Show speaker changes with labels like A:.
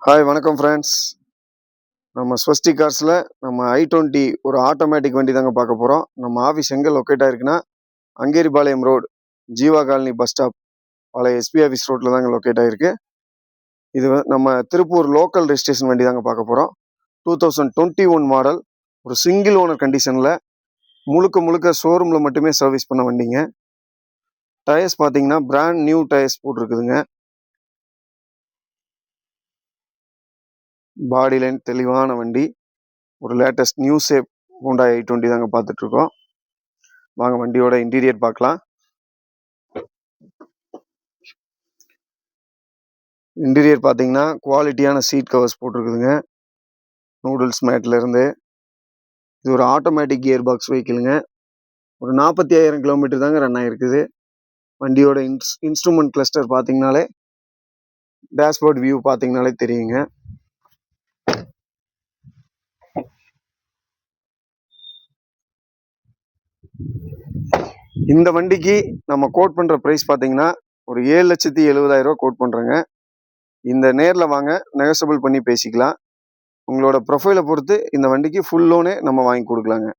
A: Hi வணக்கம் friends. நம்ம ஸ்வஸ்டி கார்ஸில் நம்ம i20 ஒரு ஆட்டோமேட்டிக் வண்டி தாங்க பார்க்க போகிறோம். நம்ம ஆஃபீஸ் எங்கே லொக்கேட் ஆகிருக்குன்னா Angeripalayam road, Jeeva colony bus stop, பழைய எஸ்பி ஆஃபீஸ் ரோட்டில் தாங்க லொக்கேட் ஆகிருக்கு. இது நம்ம திருப்பூர் லோக்கல் ரெஜிஸ்ட்ரேஷன் வண்டி தாங்க பார்க்க போகிறோம். 2021 மாடல், ஒரு சிங்கிள் ஓனர் கண்டிஷனில், முழுக்க ஷோரூமில் மட்டுமே சர்வீஸ் பண்ண வண்டிங்க. டயர்ஸ் பார்த்தீங்கன்னா பிராண்ட் நியூ டயர்ஸ் போட்டிருக்குதுங்க. பாடி லைன் தெளிவான வண்டி. ஒரு latest new shape Honda i20 தாங்க பார்த்துட்ருக்கோம். வாங்க வண்டியோட இன்டீரியர் பார்க்கலாம். இன்டீரியர் பார்த்தீங்கன்னா குவாலிட்டியான சீட் கவர்ஸ் போட்டிருக்குதுங்க. நூடுல்ஸ் மேட்லேருந்து. இது ஒரு ஆட்டோமேட்டிக் கியர் பாக்ஸ் வெஹிக்கிளுங்க. ஒரு 45,000 கிலோமீட்டர் தாங்க ரன் ஆகிருக்குது. வண்டியோட இன்ஸ்ட்ருமெண்ட் கிளஸ்டர் பார்த்தீங்கனாலே, டேஷ்போர்ட் வியூ பார்த்தீங்கனாலே தெரியுங்க. இந்த வண்டிக்கு நம்ம கோட் பண்ணுற ப்ரைஸ் பார்த்தீங்கன்னா ஒரு 7,70,000 கோட் பண்ணுறேங்க. இந்த நேரில் வாங்க, நெகோசியபிள் பண்ணி பேசிக்கலாம். உங்களோட ப்ரொஃபைலை பொறுத்து இந்த வண்டிக்கு ஃபுல் லோனே நம்ம வாங்கி கொடுக்கலாங்க.